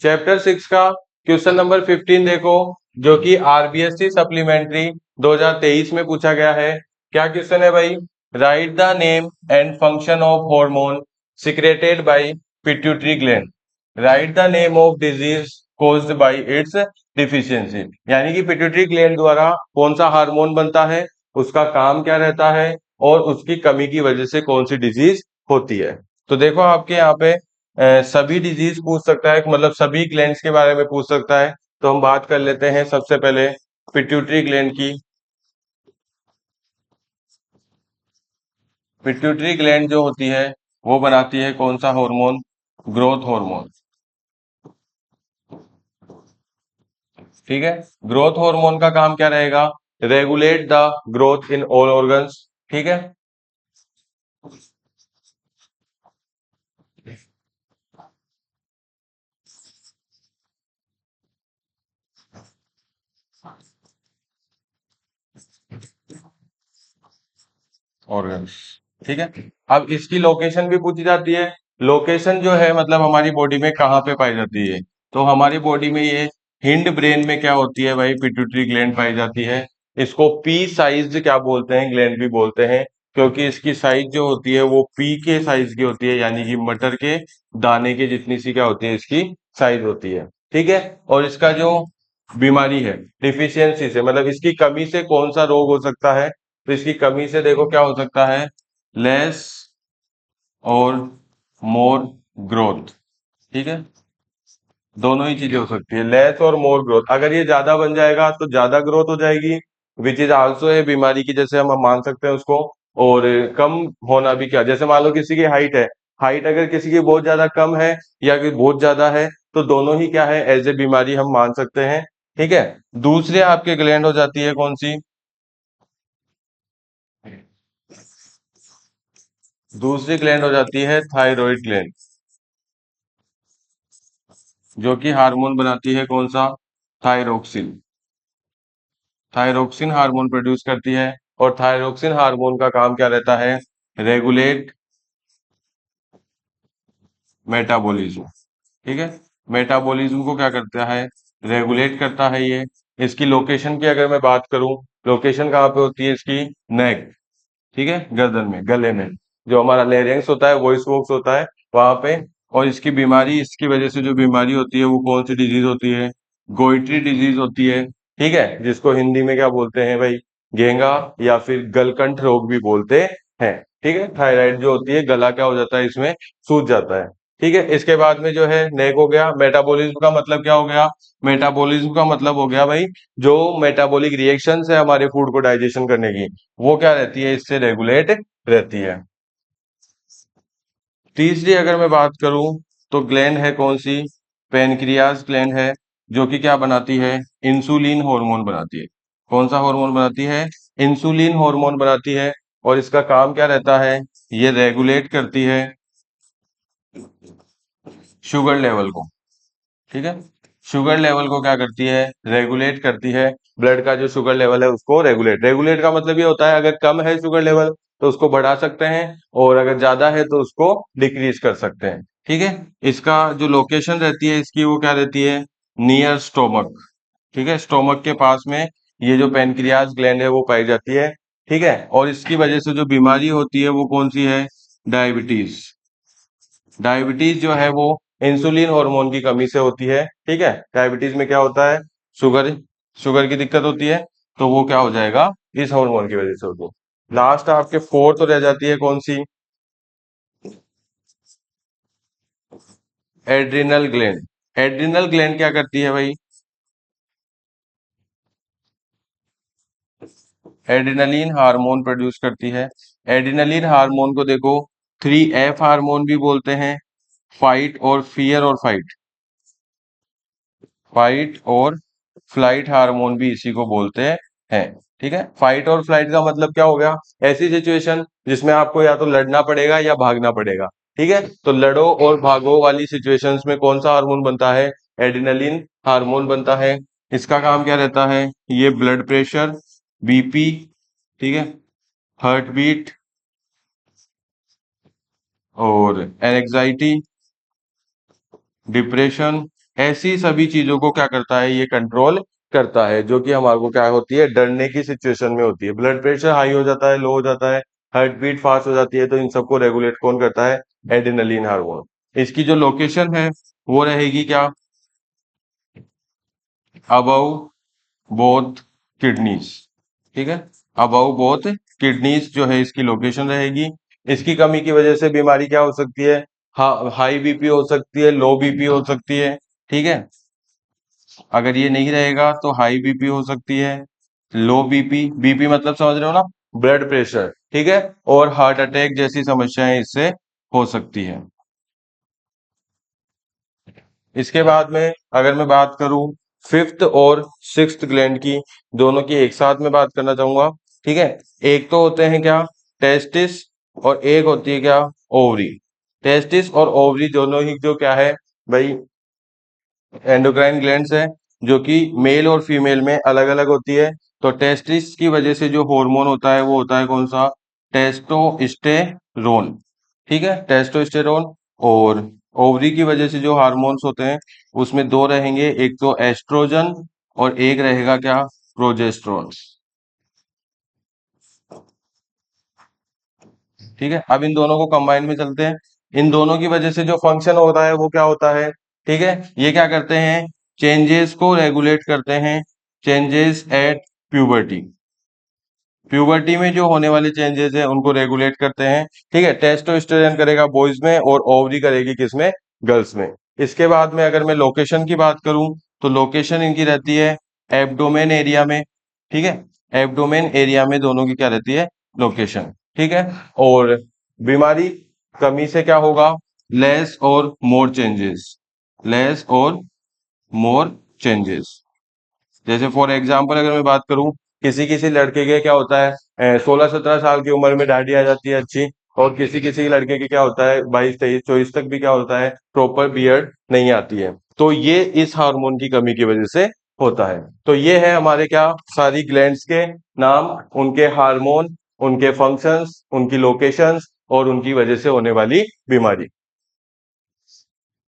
Chapter 6 का question number 15 देखो, जो कि आरबीएससी सप्लीमेंट्री 2023 में पूछा गया है। क्या क्वेश्चन है भाई? Right the name and function of hormone secreted by pituitary gland. Right the name of disease caused by it's deficiency. यानी कि पिट्यूटरी ग्लैंड द्वारा कौन सा हार्मोन बनता है, उसका काम क्या रहता है, और उसकी कमी की वजह से कौन सी डिजीज होती है। तो देखो आपके यहाँ पे सभी डिजीज पूछ सकता है, मतलब सभी ग्लैंड्स के बारे में पूछ सकता है। तो हम बात कर लेते हैं सबसे पहले पिट्यूटरी ग्लैंड की। पिट्यूटरी ग्लैंड जो होती है वो बनाती है कौन सा हार्मोन? Growth hormone. ठीक है, ग्रोथ हार्मोन का काम क्या रहेगा? Regulate the growth in all organs. ठीक है, ऑर्गन्स। ठीक है, अब इसकी लोकेशन भी पूछी जाती है। लोकेशन जो है मतलब हमारी बॉडी में कहाँ पे पाई जाती है? तो हमारी बॉडी में ये हिंड ब्रेन में क्या होती है भाई? पिट्यूटरी ग्लैंड पाई जाती है। इसको पी साइज क्या बोलते हैं? ग्लैंड भी बोलते हैं, क्योंकि इसकी साइज जो होती है वो पी के साइज की होती है, यानी कि मटर के दाने के जितनी सी क्या होती है इसकी साइज होती है। ठीक है, और इसका जो बीमारी है डिफिशियंसी से, मतलब इसकी कमी से कौन सा रोग हो सकता है? तो इसकी कमी से देखो क्या हो सकता है? लेस और मोर ग्रोथ। ठीक है, दोनों ही चीजें हो सकती है, लेस और मोर ग्रोथ। अगर ये ज्यादा बन जाएगा तो ज्यादा ग्रोथ हो जाएगी, विच इज आल्सो है बीमारी की, जैसे हम मान सकते हैं उसको। और कम होना भी क्या, जैसे मान लो किसी की हाइट है, हाइट अगर किसी की बहुत ज्यादा कम है या कि बहुत ज्यादा है, तो दोनों ही क्या है, एज ए बीमारी हम मान सकते हैं। ठीक है, दूसरे आपके ग्लैंड हो जाती है कौन सी? दूसरी ग्लैंड हो जाती है थायराइड ग्लैंड, जो कि हार्मोन बनाती है कौन सा? थायरोक्सिन। थायरोक्सिन हार्मोन प्रोड्यूस करती है, और थायरोक्सिन हार्मोन का काम क्या रहता है? Regulate metabolism. ठीक है, मेटाबॉलिज्म को क्या करता है? रेगुलेट करता है ये। इसकी लोकेशन की अगर मैं बात करूं, लोकेशन कहाँ पे होती है इसकी? नेक। ठीक है, गर्दन में, गले में, जो हमारा लेरिंग्स होता है, वॉइस बॉक्स होता है, वहां पे। और इसकी बीमारी, इसकी वजह से जो बीमारी होती है वो कौन सी डिजीज होती है? गोइट्री डिजीज होती है। ठीक है, जिसको हिंदी में क्या बोलते हैं भाई? घेंगा, या फिर गलकंठ रोग भी बोलते हैं। ठीक है, थायराइड जो होती है, गला क्या हो जाता है इसमें? सूज जाता है। ठीक है, इसके बाद में जो है नेक हो गया। मेटाबॉलिज्म का मतलब क्या हो गया? मेटाबॉलिज्म का मतलब हो गया भाई, जो मेटाबॉलिक रिएक्शन है हमारे फूड को डाइजेशन करने की, वो क्या रहती है? इससे रेगुलेट रहती है। तीसरी अगर मैं बात करूं, तो ग्लैंड है कौन सी? पेनक्रियाज ग्लैंड है, जो कि क्या बनाती है? इंसुलिन हार्मोन बनाती है। कौन सा हार्मोन बनाती है? इंसुलिन हार्मोन बनाती है। और इसका काम क्या रहता है? ये रेगुलेट करती है शुगर लेवल को। ठीक है, शुगर लेवल को क्या करती है? रेगुलेट करती है। ब्लड का जो शुगर लेवल है उसको रेगुलेट, रेगुलेट का मतलब ये होता है अगर कम है शुगर लेवल तो उसको बढ़ा सकते हैं, और अगर ज्यादा है तो उसको डिक्रीज कर सकते हैं। ठीक है, इसका जो लोकेशन रहती है इसकी, वो क्या रहती है? Near stomach. ठीक है, स्टोमक के पास में ये जो पेनक्रियाज ग्लैंड है वो पाई जाती है। ठीक है, और इसकी वजह से जो बीमारी होती है वो कौन सी है? डायबिटीज। डायबिटीज जो है वो इंसुलिन हार्मोन की कमी से होती है। ठीक है, डायबिटीज में क्या होता है? शुगर, शुगर की दिक्कत होती है, तो वो क्या हो जाएगा? इस हार्मोन की वजह से होगी। लास्ट आपके फोर्थ रह जाती है कौन सी? Adrenal gland. एड्रिनल ग्लैंड क्या करती है भाई? एड्रिनलिन हार्मोन प्रोड्यूस करती है। एड्रिनलिन हार्मोन को देखो 3F हार्मोन भी बोलते हैं। फाइट और फियर और फाइट, फाइट और फ्लाइट हार्मोन भी इसी को बोलते हैं। ठीक है, फाइट और फ्लाइट का मतलब क्या हो गया? ऐसी सिचुएशन जिसमें आपको या तो लड़ना पड़ेगा या भागना पड़ेगा। ठीक है, तो लड़ो और भागो वाली सिचुएशंस में कौन सा हार्मोन बनता है? एड्रिनलिन हार्मोन बनता है। इसका काम क्या रहता है? ये ब्लड प्रेशर, बीपी, ठीक है, हार्ट बीट, और एंजाइटी, डिप्रेशन, ऐसी सभी चीजों को क्या करता है, ये कंट्रोल करता है, जो कि हमारे को क्या होती है, डरने की सिचुएशन में होती है। ब्लड प्रेशर हाई हो जाता है, लो हो जाता है, हार्ट बीट फास्ट हो जाती है, तो इन सबको रेगुलेट कौन करता है, एड्रेनलिन हार्मोन। इसकी जो लोकेशन है वो रहेगी क्या, अबव बोथ किडनीज। ठीक है, अबव बोथ किडनीज जो है इसकी लोकेशन रहेगी। इसकी कमी की वजह से बीमारी क्या हो सकती है, हाई बीपी हो सकती है, लो बीपी हो सकती है। ठीक है, अगर ये नहीं रहेगा तो हाई बीपी हो सकती है, लो बीपी, बीपी मतलब समझ रहे हो ना, ब्लड प्रेशर। ठीक है, और हार्ट अटैक जैसी समस्याएं इससे हो सकती है। इसके बाद में अगर मैं बात करूं फिफ्थ और सिक्स्थ ग्लैंड की, दोनों की एक साथ में बात करना चाहूंगा। ठीक है, एक तो होते हैं क्या, टेस्टिस, और एक होती है क्या, ओवरी। टेस्टिस और ओवरी दोनों ही जो क्या है भाई, एंडोक्राइन ग्लैंड्स है, जो कि मेल और फीमेल में अलग अलग होती है। तो टेस्टिस की वजह से जो हार्मोन होता है वो होता है कौन सा, टेस्टोस्टेरोन। ठीक है, टेस्टोस्टेरोन। और ओवरी की वजह से जो हार्मोन्स होते हैं उसमें दो रहेंगे, एक तो एस्ट्रोजन और एक रहेगा क्या, प्रोजेस्टेरोन। ठीक है, अब इन दोनों को कंबाइन में चलते हैं। इन दोनों की वजह से जो फंक्शन होता है वो क्या होता है, ठीक है, ये क्या करते हैं, चेंजेस को रेगुलेट करते हैं, चेंजेस एट प्यूबर्टी। प्यूबर्टी में जो होने वाले चेंजेस है उनको रेगुलेट करते हैं। ठीक है, टेस्टोस्टेरोन करेगा बॉयज में और ओवरी करेगी किसमें, गर्ल्स में। इसके बाद में अगर मैं लोकेशन की बात करूं तो लोकेशन इनकी रहती है एब्डोमेन एरिया में। ठीक है, एब्डोमेन एरिया में दोनों की क्या रहती है, लोकेशन। ठीक है, और बीमारी कमी से क्या होगा, लेस और मोर चेंजेस, लेस और मोर चेंजेस। जैसे फॉर एग्जाम्पल अगर मैं बात करूं, किसी किसी लड़के के क्या होता है, 16-17 साल की उम्र में दाढ़ी आ जाती है अच्छी, और किसी किसी लड़के के क्या होता है 22-23-24 तक भी क्या होता है, प्रॉपर बियर्ड नहीं आती है। तो ये इस हार्मोन की कमी की वजह से होता है। तो ये है हमारे क्या, सारी ग्लैंड्स के नाम, उनके हार्मोन, उनके फंक्शंस, उनकी लोकेशंस और उनकी वजह से होने वाली बीमारी।